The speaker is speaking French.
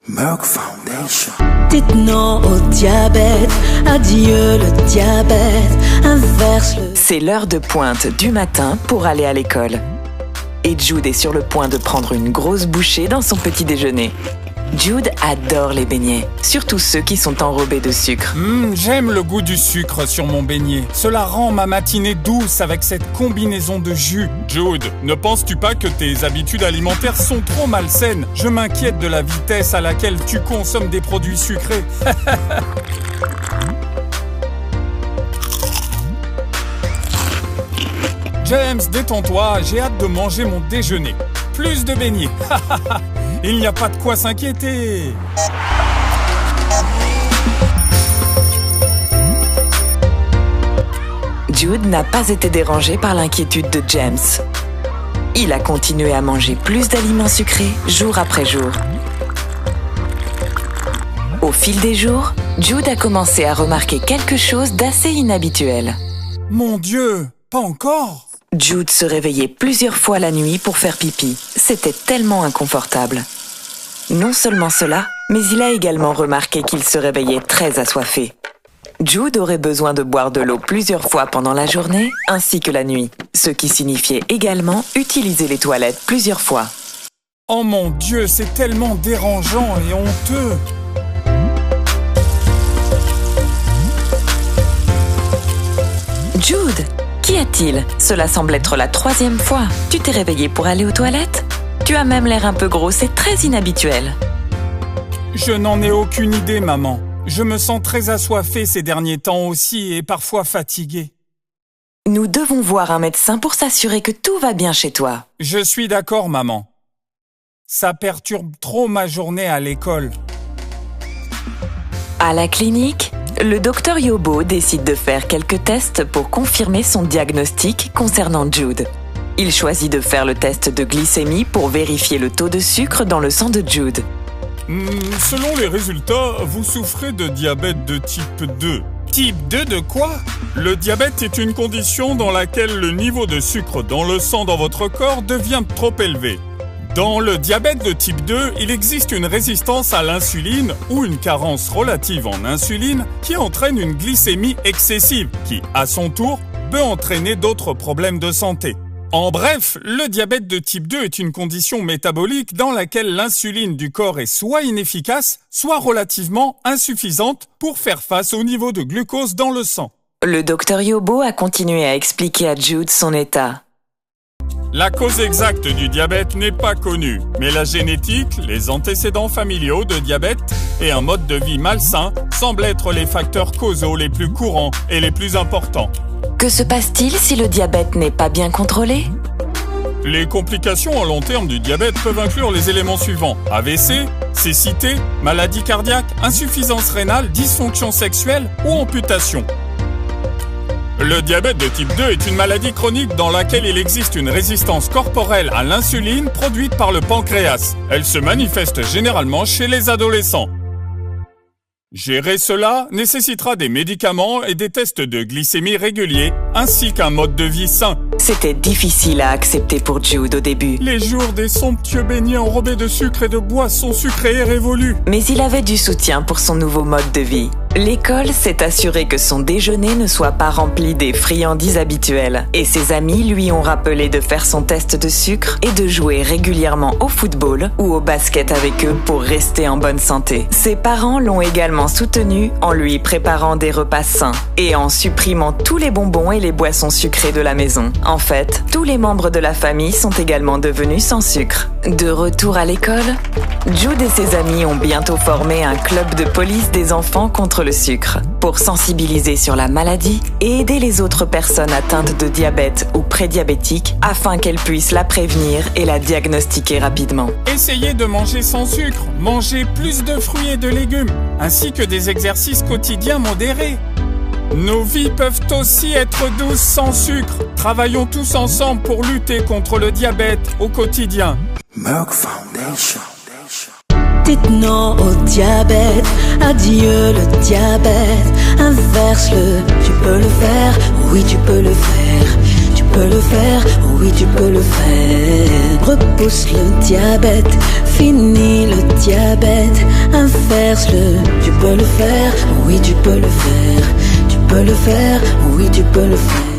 Merck Foundation. Dites non au diabète, adieu le diabète, inverse-le. C'est l'heure de pointe du matin pour aller à l'école. Et Jude est sur le point de prendre une grosse bouchée dans son petit déjeuner. Jude adore les beignets, surtout ceux qui sont enrobés de sucre. J'aime le goût du sucre sur mon beignet. Cela rend ma matinée douce avec cette combinaison de jus. Jude, ne penses-tu pas que tes habitudes alimentaires sont trop malsaines? Je m'inquiète de la vitesse à laquelle tu consommes des produits sucrés. James, détends-toi, j'ai hâte de manger mon déjeuner. Plus de beignets. Il n'y a pas de quoi s'inquiéter. Jude n'a pas été dérangé par l'inquiétude de James. Il a continué à manger plus d'aliments sucrés jour après jour. Au fil des jours, Jude a commencé à remarquer quelque chose d'assez inhabituel. Mon Dieu, pas encore? Jude se réveillait plusieurs fois la nuit pour faire pipi. C'était tellement inconfortable. Non seulement cela, mais il a également remarqué qu'il se réveillait très assoiffé. Jude aurait besoin de boire de l'eau plusieurs fois pendant la journée, ainsi que la nuit, ce qui signifiait également utiliser les toilettes plusieurs fois. Oh mon Dieu, c'est tellement dérangeant et honteux. Jude, qu'y a-t-il? Cela semble être la 3e fois. Tu t'es réveillé pour aller aux toilettes? Tu as même l'air un peu gros, c'est très inhabituel. Je n'en ai aucune idée, maman. Je me sens très assoiffé ces derniers temps aussi et parfois fatigué. Nous devons voir un médecin pour s'assurer que tout va bien chez toi. Je suis d'accord, maman. Ça perturbe trop ma journée à l'école. À la clinique, le docteur Yobo décide de faire quelques tests pour confirmer son diagnostic concernant Jude. Il choisit de faire le test de glycémie pour vérifier le taux de sucre dans le sang de Jude. Selon les résultats, vous souffrez de diabète de type 2. Type 2 de quoi? Le diabète est une condition dans laquelle le niveau de sucre dans le sang dans votre corps devient trop élevé. Dans le diabète de type 2, il existe une résistance à l'insuline ou une carence relative en insuline qui entraîne une glycémie excessive qui, à son tour, peut entraîner d'autres problèmes de santé. En bref, le diabète de type 2 est une condition métabolique dans laquelle l'insuline du corps est soit inefficace, soit relativement insuffisante pour faire face au niveau de glucose dans le sang. Le docteur Yobo a continué à expliquer à Jude son état. La cause exacte du diabète n'est pas connue, mais la génétique, les antécédents familiaux de diabète et un mode de vie malsain semblent être les facteurs causaux les plus courants et les plus importants. Que se passe-t-il si le diabète n'est pas bien contrôlé? Les complications à long terme du diabète peuvent inclure les éléments suivants: AVC, cécité, maladie cardiaque, insuffisance rénale, dysfonction sexuelle ou amputation. Le diabète de type 2 est une maladie chronique dans laquelle il existe une résistance corporelle à l'insuline produite par le pancréas. Elle se manifeste généralement chez les adolescents. Gérer cela nécessitera des médicaments et des tests de glycémie réguliers, ainsi qu'un mode de vie sain. C'était difficile à accepter pour Jude au début. Les jours des somptueux beignets enrobés de sucre et de boissons sucrées et révolues. Mais il avait du soutien pour son nouveau mode de vie. L'école s'est assurée que son déjeuner ne soit pas rempli des friandises habituelles. Et ses amis lui ont rappelé de faire son test de sucre et de jouer régulièrement au football ou au basket avec eux pour rester en bonne santé. Ses parents l'ont également soutenu en lui préparant des repas sains et en supprimant tous les bonbons et les boissons sucrées de la maison. En fait, tous les membres de la famille sont également devenus sans sucre. De retour à l'école, Jude et ses amis ont bientôt formé un club de police des enfants contre le sucre pour sensibiliser sur la maladie et aider les autres personnes atteintes de diabète ou prédiabétiques afin qu'elles puissent la prévenir et la diagnostiquer rapidement. Essayez de manger sans sucre, mangez plus de fruits et de légumes, ainsi que des exercices quotidiens modérés. Nos vies peuvent aussi être douces sans sucre. Travaillons tous ensemble pour lutter contre le diabète au quotidien. Merck Foundation. Dites non au diabète, adieu le diabète, inverse-le. Tu peux le faire, oui tu peux le faire. Tu peux peux le faire, oui tu peux le faire. Repousse le diabète, finis le diabète, inverse-le. Tu peux le faire, oui tu peux le faire. Tu peux le faire, oui tu peux le faire.